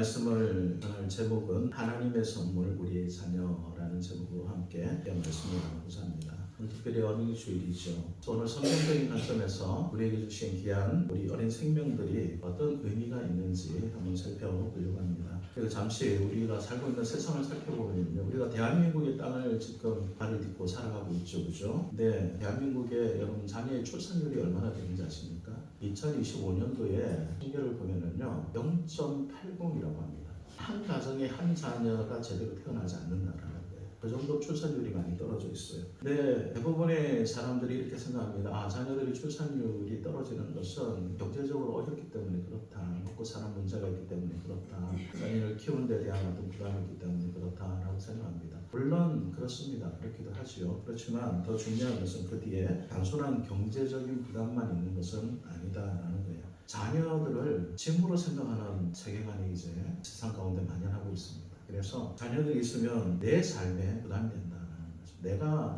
말씀을 전할 제목은 하나님의 선물 우리의 자녀라는 제목으로 함께 말씀을 나누고자 합니다. 특별히 어린이 주일이죠. 오늘 성경적인 관점에서 우리에게 주신 귀한 우리 어린 생명들이 어떤 의미가 있는지 한번 살펴보려고 합니다. 그리고 잠시 우리가 살고 있는 세상을 살펴보면요, 우리가 대한민국의 땅을 지금 발을 딛고 살아가고 있죠, 그죠? 근데 대한민국의 여러분 자녀의 출산율이 얼마나 되는지 아십니까? 2025년도에 통계를 보면은요 0.80이라고 합니다. 한 가정에 한 자녀가 제대로 태어나지 않는다라는 거예요. 그 정도 출산율이 많이 떨어져 있어요. 근데 대부분의 사람들이 이렇게 생각합니다. 자녀들이 출산율이 떨어지는 것은 경제적으로 어렵기 때문에 그렇다. 먹고 사는 문제가 있기 때문에 그렇다. 자녀를 키우는 데 대한 어떤 부담이 있기 때문에 그렇다라고 생각합니다. 물론 그렇습니다. 그렇기도 하지요. 그렇지만 더 중요한 것은 그 뒤에 단순한 경제적인 부담만 있는 것은 아니다라는 거예요. 자녀들을 짐으로 생각하는 세계관이 이제 세상 가운데 만연하고 있습니다. 그래서 자녀들이 있으면 내 삶에 부담이 된다는 거죠.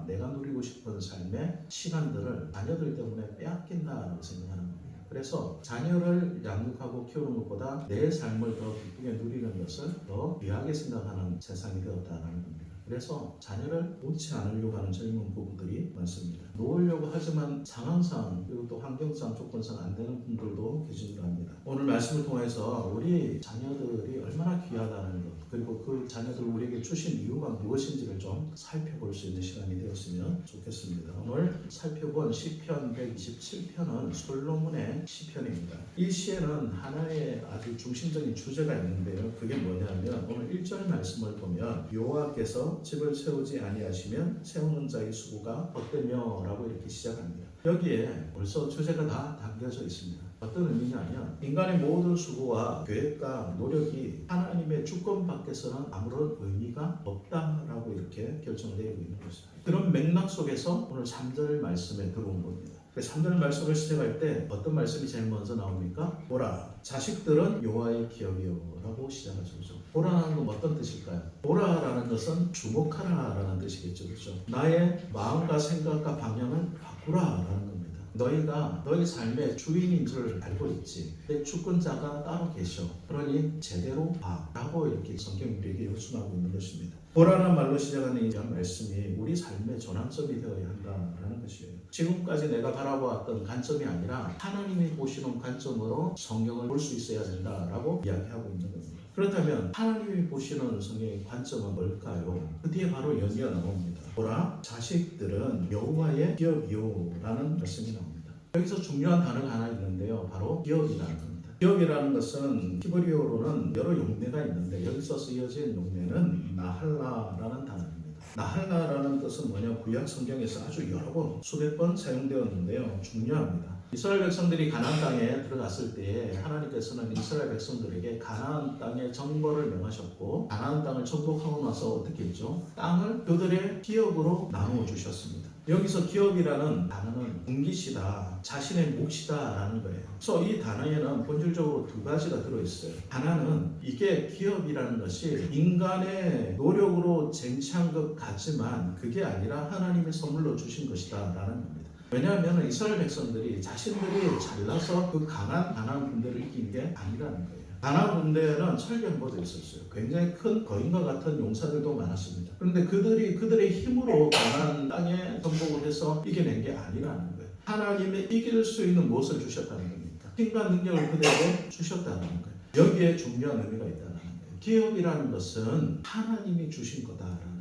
내가 누리고 싶은 삶의 시간들을 자녀들 때문에 빼앗긴다고 생각하는 겁니다. 그래서 자녀를 양육하고 키우는 것보다 내 삶을 더 기쁘게 누리는 것을 더 귀하게 생각하는 세상이 되었다는 겁니다. 그래서 자녀를 놓지 않으려고 하는 젊은 부부들이 많습니다. 놓으려고 하지만 상황상 그리고 또 환경상 조건상 안 되는 분들도 계시기도 합니다. 오늘 말씀을 통해서 우리 자녀들이 얼마나 귀하다는 것, 그리고 그 자녀들 우리에게 주신 이유가 무엇인지를 좀 살펴볼 수 있는 시간이 되었으면 좋겠습니다. 오늘 살펴본 시편 127편은 솔로몬의 시편입니다. 이 시에는 하나의 아주 중심적인 주제가 있는데요. 그게 뭐냐면 오늘 1절 말씀을 보면 여호와께서 집을 세우지 아니하시면 세우는 자의 수고가 헛되며 라고 이렇게 시작합니다. 여기에 벌써 주제가 다 담겨져 있습니다. 어떤 의미냐면 인간의 모든 수고와 계획과 노력이 하나님의 주권 밖에서는 아무런 의미가 없다라고 이렇게 결정되어 있는 것입니다. 그런 맥락 속에서 오늘 3절 말씀에 들어온 겁니다. 3절 말씀을 시작할 때 어떤 말씀이 제일 먼저 나옵니까? 보라, 자식들은 여호와의 기업이요 라고 시작하죠. 보라라는 건 어떤 뜻일까요? 보라라는 것은 주목하라라는 뜻이겠죠. 그렇죠? 나의 마음과 생각과 방향을 바꾸라라는 겁니다. 너희가 너희 삶의 주인인 줄 알고 있지. 내 주권자가 따로 계셔. 그러니 제대로 봐 라고 이렇게 성경이 우리에게 요청하고 있는 것입니다. 보라는 말로 시작하는 이 말씀이 우리 삶의 전환점이 되어야 한다는 것이에요. 지금까지 내가 바라보았던 관점이 아니라 하나님이 보시는 관점으로 성경을 볼 수 있어야 된다라고 이야기하고 있는 겁니다. 그렇다면 하나님이 보시는 성경의 관점은 뭘까요? 그 뒤에 바로 연기가 나옵니다. 보라, 자식들은 여호와의 기업이요 라는 말씀이 나옵니다. 여기서 중요한 단어가 하나 있는데요. 바로 기업이라는 겁니다. 기업이라는 것은 히브리어로는 여러 용례가 있는데 여기서 쓰여진 용례는 나할라라는 단어입니다. 나할라라는 뜻은 뭐냐? 구약 성경에서 아주 여러 번, 수백 번 사용되었는데요. 중요합니다. 이스라엘 백성들이 가나안 땅에 들어갔을 때 하나님께서는 이스라엘 백성들에게 가나안 땅의 정벌을 명하셨고 가나안 땅을 정복하고 나서 어떻게 했죠? 땅을 그들의 기업으로 나누어 주셨습니다. 여기서 기업이라는 단어는 분깃이다, 자신의 몫이다 라는 거예요. 그래서 이 단어에는 본질적으로 두 가지가 들어있어요. 하나는 이게 기업이라는 것이 인간의 노력으로 쟁취한 것 같지만 그게 아니라 하나님의 선물로 주신 것이다 라는 겁니다. 왜냐하면 이스라엘 백성들이 자신들이 잘나서 그 강한 가나안 군대를 이긴 게 아니라는 거예요. 가나안 군대는 철병거도 있었어요. 굉장히 큰 거인과 같은 용사들도 많았습니다. 그런데 그들의 힘으로 가나안 땅에 정복을 해서 이겨낸 게 아니라는 거예요. 하나님의 이길 수 있는 무엇을 주셨다는 겁니까? 힘과 능력을 그들에게 주셨다는 거예요. 여기에 중요한 의미가 있다는 거예요. 기업이라는 것은 하나님이 주신 거다라는 거예요.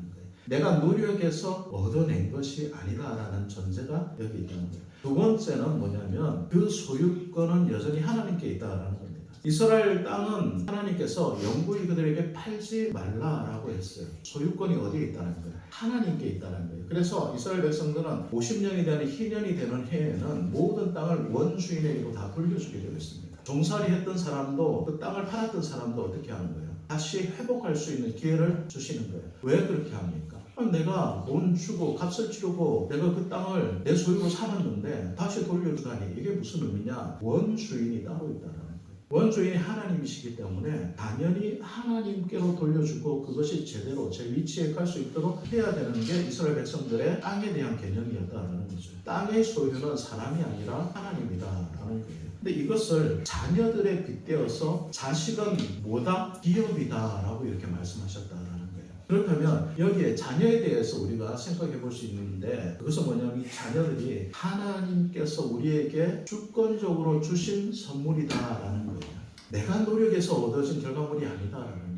내가 노력해서 얻어낸 것이 아니다라는 전제가 여기 있다는 거예요. 두 번째는 뭐냐면 그 소유권은 여전히 하나님께 있다라는 겁니다. 이스라엘 땅은 하나님께서 영구히 그들에게 팔지 말라라고 했어요. 소유권이 어디에 있다는 거예요? 하나님께 있다는 거예요. 그래서 이스라엘 백성들은 50년이 되는 희년이 되는 해에는 모든 땅을 원주인에게로 다 돌려주게 되어 있습니다. 종살이 했던 사람도 그 땅을 팔았던 사람도 어떻게 하는 거예요? 다시 회복할 수 있는 기회를 주시는 거예요. 왜 그렇게 합니까? 내가 돈 주고 값을 치르고 내가 그 땅을 내 소유로 삼았는데 다시 돌려주다니 이게 무슨 의미냐? 원주인이 따로 있다는 거예요. 원주인이 하나님이시기 때문에 당연히 하나님께로 돌려주고 그것이 제대로 제 위치에 갈 수 있도록 해야 되는 게 이스라엘 백성들의 땅에 대한 개념이었다는 거죠. 땅의 소유는 사람이 아니라 하나님이다라는 거예요. 근데 이것을 자녀들에 빗대어서 자식은 뭐다? 기업이다라고 이렇게 말씀하셨다라는 거예요. 그렇다면 여기에 자녀에 대해서 우리가 생각해 볼 수 있는데 그것은 뭐냐면 이 자녀들이 하나님께서 우리에게 주권적으로 주신 선물이다라는 거예요. 내가 노력해서 얻어진 결과물이 아니다라는 거예요.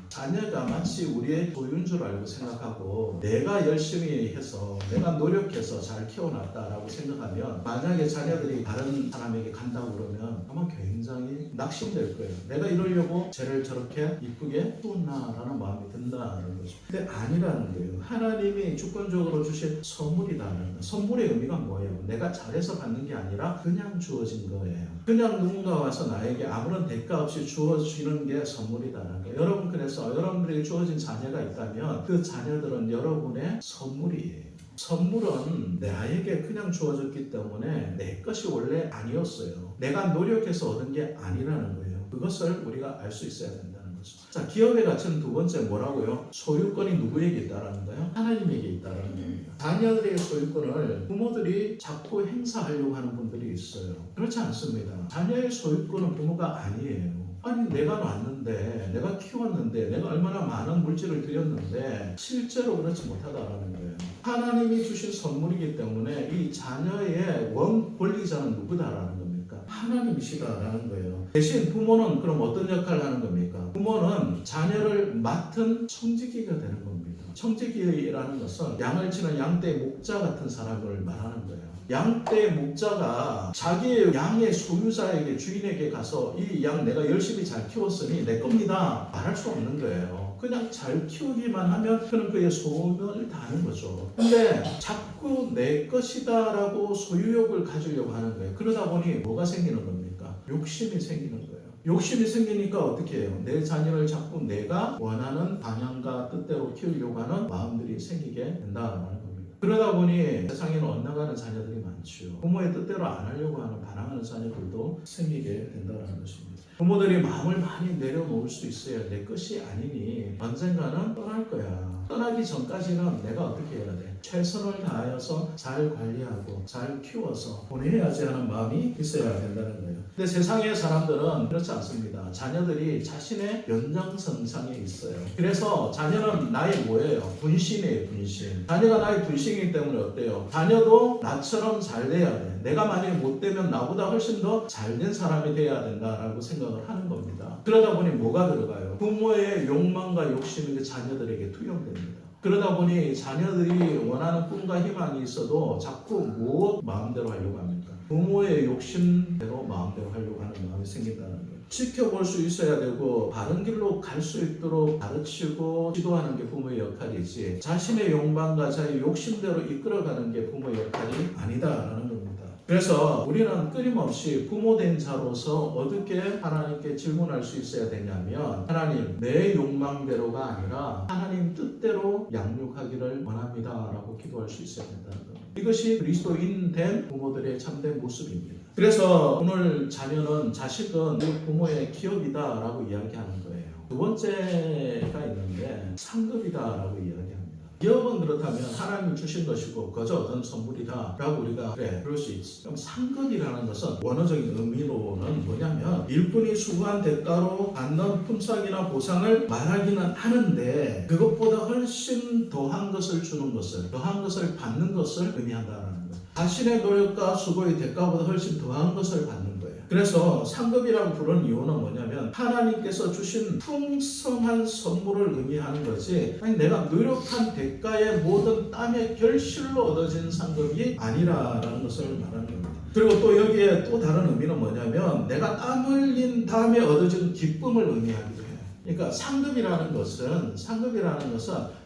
자녀가 마치 우리의 소유인 줄 알고 생각하고 내가 열심히 해서 내가 노력해서 잘 키워놨다라고 생각하면 만약에 자녀들이 다른 사람에게 간다고 그러면 아마 굉장히 낙심될 거예요. 내가 이러려고 쟤를 저렇게 이쁘게 키웠나라는 마음이 든다는 거죠. 근데 아니라는 거예요. 하나님이 주권적으로 주신 선물이다라는 거예요. 선물의 의미가 뭐예요? 내가 잘해서 받는 게 아니라 그냥 주어진 거예요. 그냥 누군가 와서 나에게 아무런 대가 없이 주어지는 게 선물이다라는 거예요. 여러분 그래서 여러분들에게 주어진 자녀가 있다면 그 자녀들은 여러분의 선물이에요. 선물은 나에게 그냥 주어졌기 때문에 내 것이 원래 아니었어요. 내가 노력해서 얻은 게 아니라는 거예요. 그것을 우리가 알 수 있어야 된다는 거죠. 자, 기업의 가치는 두 번째 뭐라고요? 소유권이 누구에게 있다라는 거예요? 하나님에게 있다라는 겁니다. 자녀들의 소유권을 부모들이 자꾸 행사하려고 하는 분들이 있어요. 그렇지 않습니다. 자녀의 소유권은 부모가 아니에요. 아니 내가 낳았는데 내가 키웠는데 내가 얼마나 많은 물질을 들였는데 실제로 그렇지 못하다라는 거예요. 하나님이 주신 선물이기 때문에 이 자녀의 원 권리자는 누구다라는 겁니까? 하나님이시다라는 거예요. 대신 부모는 그럼 어떤 역할을 하는 겁니까? 부모는 자녀를 맡은 청지기가 되는 겁니다. 청지기라는 것은 양을 치는 양떼 목자 같은 사람을 말하는 거예요. 양떼 목자가 자기의 양의 소유자에게 주인에게 가서 이 양 내가 열심히 잘 키웠으니 내 겁니다 말할 수 없는 거예요. 그냥 잘 키우기만 하면 그는 그의 소원을 다하는 거죠. 근데 자꾸 내 것이다 라고 소유욕을 가지려고 하는 거예요. 그러다 보니 뭐가 생기는 겁니까? 욕심이 생기는 거예요. 욕심이 생기니까 어떻게 해요? 내 자녀를 자꾸 내가 원하는 방향과 뜻대로 키우려고 하는 마음들이 생기게 된다는 겁니다. 그러다 보니 세상에는 엇나가는 자녀들이 많죠. 부모의 뜻대로 안 하려고 하는 반항하는 자녀들도 생기게 된다는 것입니다. 부모들이 마음을 많이 내려놓을 수 있어요. 내 것이 아니니 언젠가는 떠날 거야. 떠나기 전까지는 내가 어떻게 해야 돼? 최선을 다하여서 잘 관리하고 잘 키워서 보내야지 하는 마음이 있어야 된다는 거예요. 근데 세상의 사람들은 그렇지 않습니다. 자녀들이 자신의 연장선상에 있어요. 그래서 자녀는 나의 뭐예요? 분신이에요, 분신. 자녀가 나의 분신이기 때문에 어때요? 자녀도 나처럼 잘 돼야 돼. 내가 만약에 못 되면 나보다 훨씬 더 잘된 사람이 돼야 된다라고 생각을 하는 겁니다. 그러다 보니 뭐가 들어가요? 부모의 욕망과 욕심이 그 자녀들에게 투영됩니다. 그러다 보니 자녀들이 원하는 꿈과 희망이 있어도 자꾸 무엇 마음대로 하려고 합니까? 부모의 욕심대로 마음대로 하려고 하는 마음이 생긴다는 거예요. 지켜볼 수 있어야 되고 바른 길로 갈 수 있도록 가르치고 지도하는 게 부모의 역할이지 자신의 욕망과 자기 욕심대로 이끌어가는 게 부모의 역할이 아니다라는 겁니다. 그래서 우리는 끊임없이 부모된 자로서 어떻게 하나님께 질문할 수 있어야 되냐면 하나님 내 욕망대로가 아니라 하나님 뜻대로 양육하기를 원합니다 라고 기도할 수 있어야 된다는 겁니다. 이것이 그리스도인 된 부모들의 참된 모습입니다. 그래서 오늘 자녀는 자식은 우리 부모의 기업이다 라고 이야기하는 거예요. 두 번째가 있는데 상급이다 라고 이야기합니다. 기업은 그렇다면 하나님이 주신 것이고 거저 얻은 선물이다 라고 우리가 그래 그럴 수 있지. 그럼 상급이라는 것은 원어적인 의미로는 뭐냐면 일꾼이 수고한 대가로 받는 품삯이나 보상을 말하기는 하는데 그것보다 훨씬 더한 것을 주는 것을 더한 것을 받는 것을 의미한다는 거예요. 자신의 노력과 수고의 대가보다 훨씬 더한 것을 받는 거예요. 그래서 상급이라고 부르는 이유는 뭐냐면 하나님께서 주신 풍성한 선물을 의미하는 거지 아니 내가 노력한 대가의 모든 땀의 결실로 얻어진 상급이 아니라는 것을 말하는 겁니다. 그리고 또 여기에 또 다른 의미는 뭐냐면 내가 땀 흘린 다음에 얻어진 기쁨을 의미하기도 해요. 그러니까 상급이라는 것은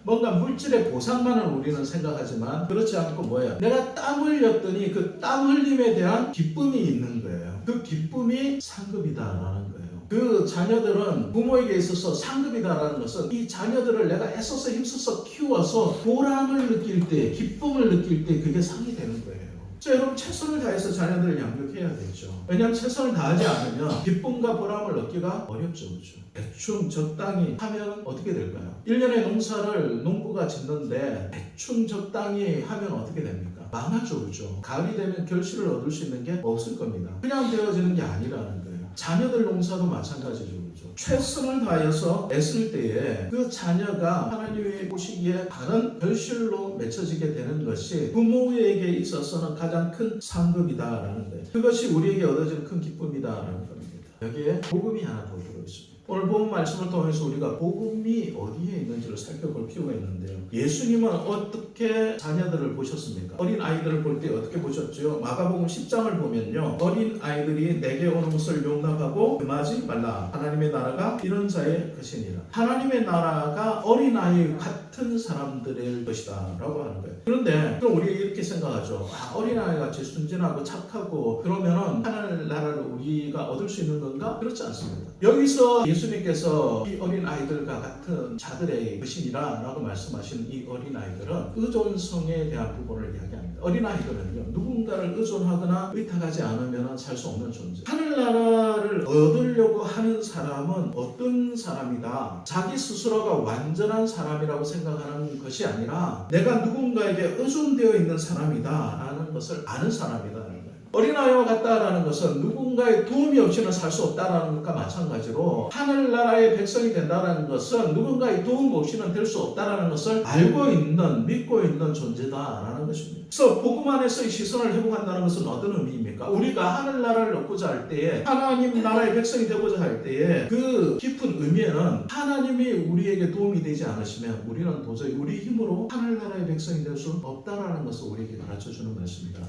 뭔가 물질의 보상만을 우리는 생각하지만 그렇지 않고 뭐예요? 내가 땀 흘렸더니 그 땀 흘림에 대한 기쁨이 있는 거예요. 그 기쁨이 상급이다라는 거예요. 그 자녀들은 부모에게 있어서 상급이다라는 것은 이 자녀들을 내가 애써서 힘써서 키워서 보람을 느낄 때, 기쁨을 느낄 때 그게 상이 되는 거예요. 자, 여러분 최선을 다해서 자녀들을 양육해야 되죠. 왜냐하면 최선을 다하지 않으면 기쁨과 보람을 얻기가 어렵죠. 그렇죠? 대충 적당히 하면 어떻게 될까요? 1년의 농사를 농부가 짓는데 대충 적당히 하면 어떻게 됩니까? 망하죠. 그렇죠? 가을이 되면 결실을 얻을 수 있는 게 없을 겁니다. 그냥 되어지는 게 아니라는 거예요. 자녀들 농사도 마찬가지죠. 그렇죠? 최선을 다해서 애쓸 때에 그 자녀가 하나님이 보시기에 다른 결실로 맺혀지게 되는 것이 부모에게 있어서는 가장 큰 상급이다라는 거예요. 그것이 우리에게 얻어지는 큰 기쁨이다라는 겁니다. 여기에 복음이 하나 더 들어있습니다. 오늘 본 말씀을 통해서 우리가 복음이 어디에 있는지를 살펴볼 필요가 있는데요. 예수님은 어떻게 자녀들을 보셨습니까? 어린 아이들을 볼 때 어떻게 보셨죠? 마가복음 10장을 보면요. 어린 아이들이 내게 오는 것을 용납하고 금하지 말라. 하나님의 나라가 이런 자의 것이니라. 하나님의 나라가 어린 아이 같은 사람들의 것이다 라고 하는 거예요. 그런데 그럼 우리 이렇게 생각하죠. 어린 아이같이 순진하고 착하고 그러면은 하나님 나라를 우리가 얻을 수 있는 건가? 그렇지 않습니다. 여기서 예수님께서 이 어린 아이들과 같은 자들의 것이니라 라고 말씀하시는 이 어린 아이들은 의존성에 대한 부분을 이야기합니다. 어린 아이들은요, 누군가를 의존하거나 의탁하지 않으면 살 수 없는 존재. 하늘나라를 얻으려고 하는 사람은 어떤 사람이다? 자기 스스로가 완전한 사람이라고 생각하는 것이 아니라 내가 누군가에게 의존되어 있는 사람이다 라는 것을 아는 사람이다. 어린아이와 같다라는 것은 누군가의 도움이 없이는 살 수 없다라는 것과 마찬가지로 하늘나라의 백성이 된다라는 것은 누군가의 도움 없이는 될 수 없다라는 것을 알고 있는, 믿고 있는 존재다라는 것입니다. 그래서 복음 안에서의 시선을 회복한다는 것은 어떤 의미입니까? 우리가 하늘나라를 얻고자 할 때에, 하나님 나라의 백성이 되고자 할 때에 그 깊은 의미에는 하나님이 우리에게 도움이 되지 않으시면 우리는 도저히 우리 힘으로 하늘나라의 백성이 될 수 없다라는 것을 우리에게 가르쳐주는 말씀입니다.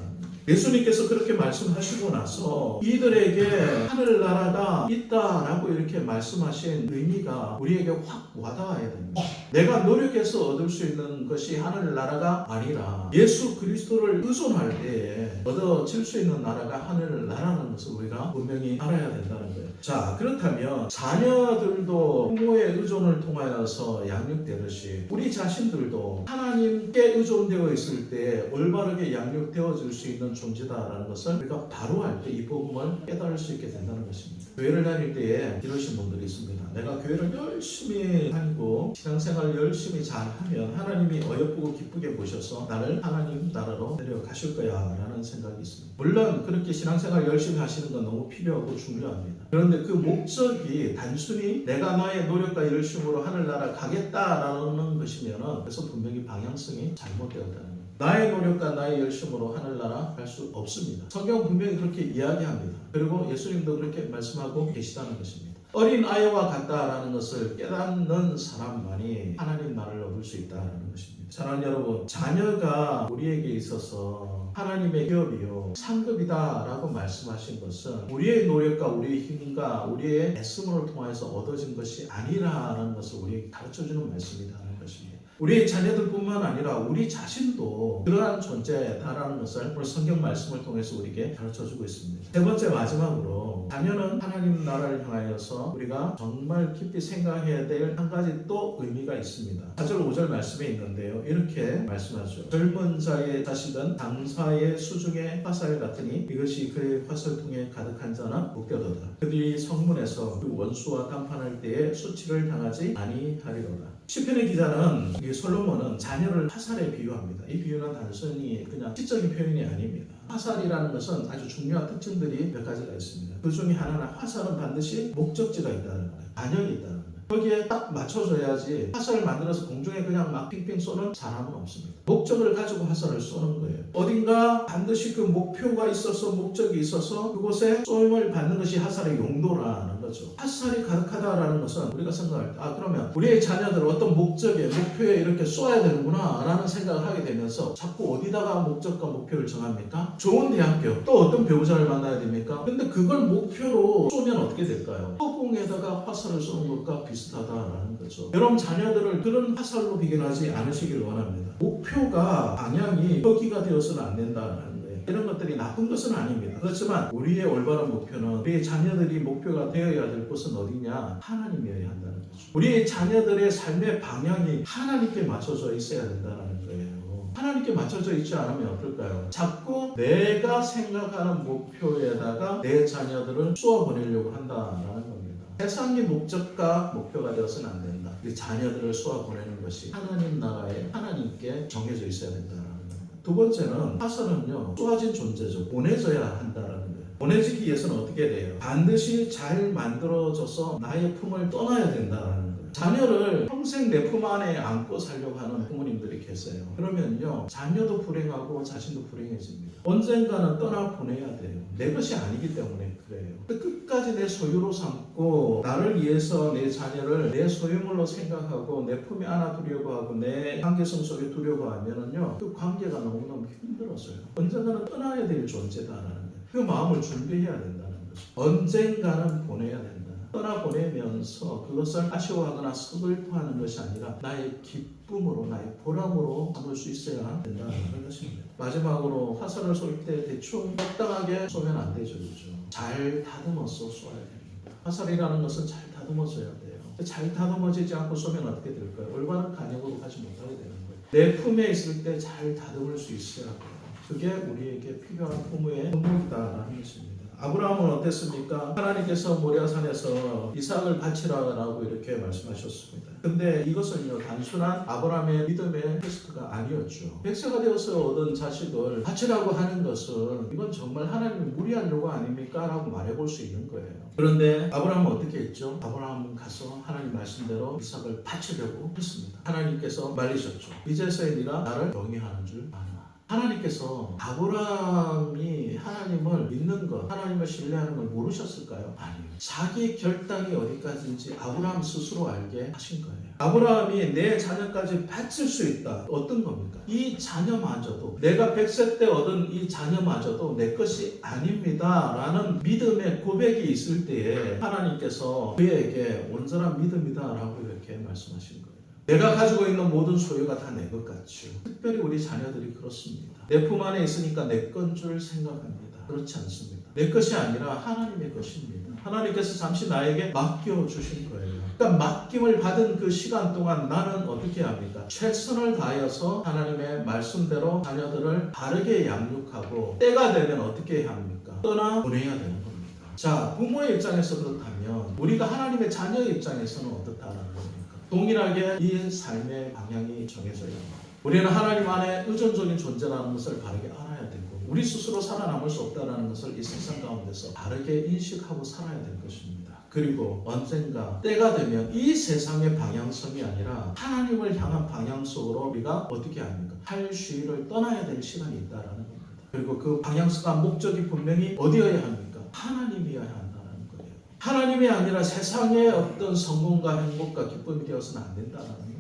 예수님께서 그렇게 말씀하시고 나서 이들에게 하늘나라가 있다라고 이렇게 말씀하신 의미가 우리에게 확 와닿아야 됩니다. 내가 노력해서 얻을 수 있는 것이 하늘나라가 아니라 예수 그리스도를 의존할 때에 얻어질 수 있는 나라가 하늘나라는 것을 우리가 분명히 알아야 된다는 거예요. 자, 그렇다면 자녀들도 부모의 의존을 통하여서 양육되듯이 우리 자신들도 하나님께 의존되어 있을 때 올바르게 양육되어질 수 있는 존재다라는 것을 우리가 바로 알 때 이 복음을 깨달을 수 있게 된다는 것입니다. 교회를 다닐 때에 이러신 분들이 있습니다. 내가 교회를 열심히 다니고 신앙생활을 열심히 잘하면 하나님이 어여쁘고 기쁘게 보셔서 나를 하나님 나라로 데려가실 거야 라는 생각이 있습니다. 물론 그렇게 신앙생활 열심히 하시는 건 너무 필요하고 중요합니다. 그런데 그 목적이 단순히 내가 나의 노력과 열심으로 하늘나라 가겠다라는 것이면 그래서 분명히 방향성이 잘못되었다는 거예요. 나의 노력과 나의 열심으로 하늘나라 갈 수 없습니다. 성경 분명히 그렇게 이야기합니다. 그리고 예수님도 그렇게 말씀하고 계시다는 것입니다. 어린 아이와 같다라는 것을 깨닫는 사람만이 하나님 나라를 얻을 수 있다는 것입니다. 사랑하는 여러분, 자녀가 우리에게 있어서 하나님의 기업이요 상급이다라고 말씀하신 것은 우리의 노력과 우리의 힘과 우리의 애씀을 통해서 얻어진 것이 아니라는 것을 우리에게 가르쳐주는 말씀이라는 것입니다. 우리 자녀들뿐만 아니라 우리 자신도 그러한 존재다라는 것을 오늘 성경 말씀을 통해서 우리에게 가르쳐주고 있습니다. 세 번째 마지막으로 자녀는 하나님 나라를 향하여서 우리가 정말 깊이 생각해야 될 한 가지 또 의미가 있습니다. 4절 5절 말씀에 있는데요. 이렇게 말씀하죠. 젊은 자의 자식은 장사의 수중의 화살 같으니 이것이 그의 화살통에 가득한 자는 복되도다. 그들이 성문에서 그 원수와 담판할 때에 수치를 당하지 아니하리로다. 시편의 기자는 이 솔로몬은 자녀를 화살에 비유합니다. 이 비유는 단순히 그냥 시적인 표현이 아닙니다. 화살이라는 것은 아주 중요한 특징들이 몇 가지가 있습니다. 그 중에 하나는 화살은 반드시 목적지가 있다는 거예요. 반역이 있다는 거예요. 거기에 딱 맞춰줘야지 화살을 만들어서 공중에 그냥 막 핑핑 쏘는 사람은 없습니다. 목적을 가지고 화살을 쏘는 거예요. 어딘가 반드시 그 목표가 있어서 목적이 있어서 그곳에 쏘임을 받는 것이 화살의 용도라는 거죠. 화살이 가득하다라는 것은 우리가 생각할 때 그러면 우리의 자녀들 어떤 목적에 목표에 이렇게 쏘아야 되는구나 라는 생각을 하게 되면서 자꾸 어디다가 목적과 목표를 정합니까? 좋은 대학교 또 어떤 배우자를 만나야 됩니까? 근데 그걸 목표로 쏘면 어떻게 될까요? 허공에다가 화살을 쏘는 것과 비슷하다라는 거죠. 여러분 자녀들을 그런 화살로 비견하지 않으시길 원합니다. 목표가 방향이 거기가 되어서는 안 된다는 거예요. 이런 것들이 나쁜 것은 아닙니다. 그렇지만 우리의 올바른 목표는 우리의 자녀들이 목표가 되어야 될 곳은 어디냐? 하나님이어야 한다는 거죠. 우리의 자녀들의 삶의 방향이 하나님께 맞춰져 있어야 된다는 거예요. 하나님께 맞춰져 있지 않으면 어떨까요? 자꾸 내가 생각하는 목표에다가 내 자녀들을 쏘아 보내려고 한다라는 겁니다. 세상의 목적과 목표가 되어서는 안 된다. 이 자녀들을 쏘아 보내는 것이 하나님 나라에 하나님께 정해져 있어야 된다라는 겁니다. 두 번째는 화살은요, 쏘아진 존재죠. 보내져야 한다라는 거예요. 보내지기 위해서는 어떻게 돼요? 반드시 잘 만들어져서 나의 품을 떠나야 된다라는 거예요. 자녀를 평생 내 품 안에 안고 살려고 하는 부모님들이 계세요. 그러면요, 자녀도 불행하고 자신도 불행해집니다. 언젠가는 떠나 보내야 돼요. 내 것이 아니기 때문에 그래요. 끝까지 내 소유로 삼고 나를 위해서 내 자녀를 내 소유물로 생각하고 내 품에 안아두려고 하고 내 관계성 속에 두려고 하면은요, 그 관계가 너무너무 힘들어져요. 언젠가는 떠나야 될 존재다라는 거예요. 그 마음을 준비해야 된다는 거죠. 언젠가는 보내야 된다. 떠나보내면서 그것을 아쉬워하거나 서글퍼하는 것이 아니라 나의 기쁨으로, 나의 보람으로 삼을 수 있어야 된다는 것입니다. 마지막으로 화살을 쏠 때 대충 적당하게 쏘면 안 되죠. 그렇죠? 잘 다듬어서 쏘아야 됩니다. 화살이라는 것은 잘 다듬어져야 돼요. 잘 다듬어지지 않고 쏘면 어떻게 될까요? 올바른 간역으로 가지 못하게 되는 거예요. 내 품에 있을 때 잘 다듬을 수 있어야 돼요. 그게 우리에게 필요한 부모의 본목이다라는 것입니다. 아브라함은 어땠습니까? 하나님께서 모리아산에서 이삭을 바치라고 이렇게 말씀하셨습니다. 근데 이것은요, 단순한 아브라함의 믿음의 테스트가 아니었죠. 100세가 되어서 얻은 자식을 바치라고 하는 것은 이건 정말 하나님이 무리한 요구 아닙니까? 라고 말해볼 수 있는 거예요. 그런데 아브라함은 어떻게 했죠? 아브라함은 가서 하나님 말씀대로 이삭을 바치려고 했습니다. 하나님께서 말리셨죠. 이제서야 네가 나를 경외하는 줄 아나. 하나님께서 아브라함이 하나님을 믿는 것, 하나님을 신뢰하는 걸 모르셨을까요? 아니요. 자기 결단이 어디까지인지 아브라함 스스로 알게 하신 거예요. 아브라함이 내 자녀까지 바칠 수 있다. 어떤 겁니까? 이 자녀마저도, 내가 100세 때 얻은 이 자녀마저도 내 것이 아닙니다 라는 믿음의 고백이 있을 때에 하나님께서 그에게 온전한 믿음이다 라고 이렇게 말씀하신 거예요. 내가 가지고 있는 모든 소유가 다 내 것 같죠. 특별히 우리 자녀들이 그렇습니다. 내 품 안에 있으니까 내 건 줄 생각합니다. 그렇지 않습니다. 내 것이 아니라 하나님의 것입니다. 하나님께서 잠시 나에게 맡겨주신 거예요. 그러니까 맡김을 받은 그 시간 동안 나는 어떻게 합니까? 최선을 다하여서 하나님의 말씀대로 자녀들을 바르게 양육하고 때가 되면 어떻게 해야 합니까? 떠나보내야 되는 겁니다. 자, 부모의 입장에서 그렇다면 우리가 하나님의 자녀의 입장에서는 어떻다는 겁니까? 동일하게 이 삶의 방향이 정해져야 합니다. 우리는 하나님 안에 의존적인 존재라는 것을 바르게 알아야 되고 우리 스스로 살아남을 수 없다는 것을 이 세상 가운데서 바르게 인식하고 살아야 될 것입니다. 그리고 언젠가 때가 되면 이 세상의 방향성이 아니라 하나님을 향한 방향성으로 우리가 어떻게 합니까? 할쉬를 떠나야 될 시간이 있다는 겁니다. 그리고 그 방향성과 목적이 분명히 어디여야 합니까? 하나님이어야 한다는 거예요. 하나님이 아니라 세상의 어떤 성공과 행복과 기쁨이 되어서는 안 된다는 겁니다.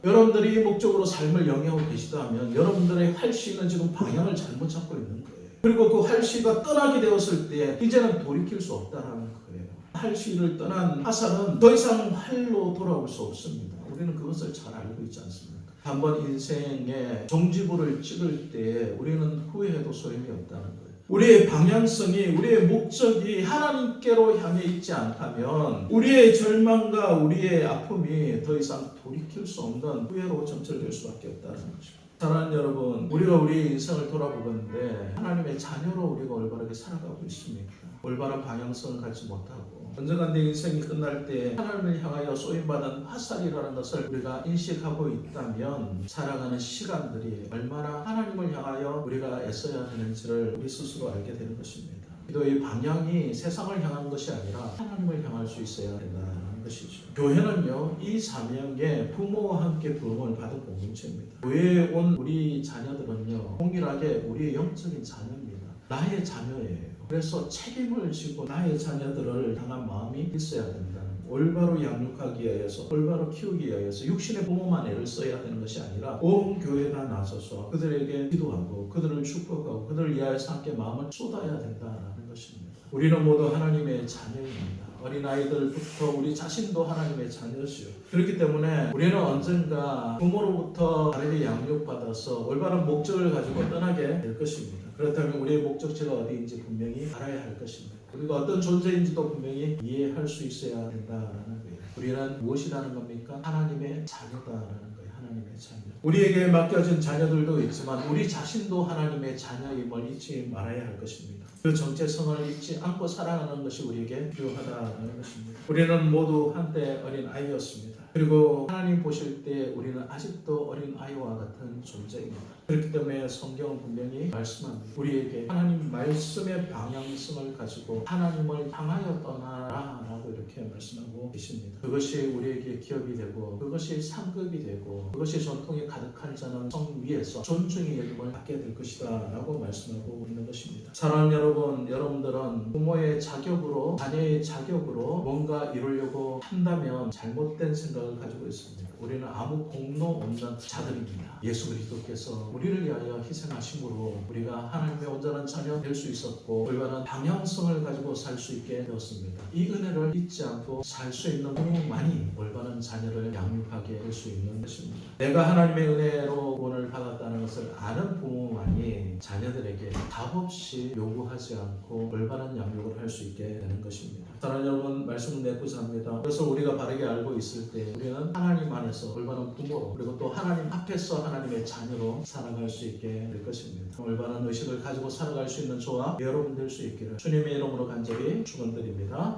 여러분들이 목적으로 삶을 영위하고 계시다면 여러분들의 할쉬는 지금 방향을 잘못 잡고 있는 거예요. 그리고 그 할쉬가 떠나게 되었을 때 이제는 돌이킬 수 없다는 거예요. 할쉬를 떠난 화살은 더 이상 활로 돌아올 수 없습니다. 우리는 그것을 잘 알고 있지 않습니까? 한번 인생의 종지부를 찍을 때 우리는 후회해도 소용이 없다는 거예요. 우리의 방향성이, 우리의 목적이 하나님께로 향해 있지 않다면 우리의 절망과 우리의 아픔이 더 이상 돌이킬 수 없는 후회로 점철될 수밖에 없다는 것입니다. 사랑하는 여러분, 우리가 우리의 인생을 돌아보건대 하나님의 자녀로 우리가 올바르게 살아가고 있습니까? 올바른 방향성을 갖지 못하고 언젠가 내 인생이 끝날 때 하나님을 향하여 쏘임받은 화살이라는 것을 우리가 인식하고 있다면 살아가는 시간들이 얼마나 하나님을 향하여 우리가 애써야 되는지를 우리 스스로 알게 되는 것입니다. 기도의 방향이 세상을 향한 것이 아니라 하나님을 향할 수 있어야 된다는 것이죠. 교회는요, 이 사명에 부모와 함께 부름을 받은 공동체입니다. 교회에 온 우리 자녀들은요, 동일하게 우리의 영적인 자녀입니다. 나의 자녀예요. 그래서 책임을 지고 나의 자녀들을 향한 마음이 있어야 된다는 거예요. 올바로 양육하기 위해서, 올바로 키우기 위해서 육신의 부모만 애를 써야 되는 것이 아니라 온 교회가 나서서 그들에게 기도하고 그들을 축복하고 그들을 위하여서 함께 마음을 쏟아야 된다는 것입니다. 우리는 모두 하나님의 자녀입니다. 어린아이들부터 우리 자신도 하나님의 자녀시요. 그렇기 때문에 우리는 언젠가 부모로부터 바르게 양육받아서 올바른 목적을 가지고 떠나게 될 것입니다. 그렇다면 우리의 목적지가 어디인지 분명히 알아야 할 것입니다. 우리가 어떤 존재인지도 분명히 이해할 수 있어야 된다는 거예요. 우리는 무엇이라는 겁니까? 하나님의 자녀다라는 거예요. 하나님의 자녀. 우리에게 맡겨진 자녀들도 있지만 우리 자신도 하나님의 자녀임을 잊지 말아야 할 것입니다. 그 정체성을 잊지 않고 살아가는 것이 우리에게 필요하다는 것입니다. 우리는 모두 한때 어린 아이였습니다. 그리고 하나님 보실 때 우리는 아직도 어린 아이와 같은 존재입니다. 그렇기 때문에 성경은 분명히 말씀합니다. 우리에게 하나님 말씀의 방향성을 가지고 하나님을 향하여 떠나라 라고 이렇게 말씀하고 계십니다. 그것이 우리에게 기업이 되고 그것이 상급이 되고 그것이 전통이 가득한 자는 성 위에서 존중의 여김을 받게 될 것이다 라고 말씀하고 있는 것입니다. 사랑하는 여러분, 여러분들은 부모의 자격으로 자녀의 자격으로 뭔가 이루려고 한다면 잘못된 생각을 가지고 있습니다. 우리는 아무 공로 없는 자들입니다. 예수 그리스도께서 우리를 위하여 희생하심으로 우리가 하나님의 온전한 자녀 될 수 있었고 올바른 방향성을 가지고 살 수 있게 되었습니다. 이 은혜를 잊지 않고 살 수 있는 부모만이 올바른 자녀를 양육하게 될 수 있는 것입니다. 내가 하나님의 은혜로 구원을 받았다는 것을 아는 부모만이 자녀들에게 값없이 요구하지 않고 올바른 양육을 할 수 있게 되는 것입니다. 사랑하는 여러분, 말씀을 맺고자 합니다. 그래서 우리가 바르게 알고 있을 때 우리는 하나님 안에서 올바른 부모로 그리고 또 하나님 앞에서 하나님의 자녀로 살아갈 수 있게 될 것입니다. 올바른 의식을 가지고 살아갈 수 있는 저와 여러분 될 수 있기를 주님의 이름으로 간절히 축원드립니다.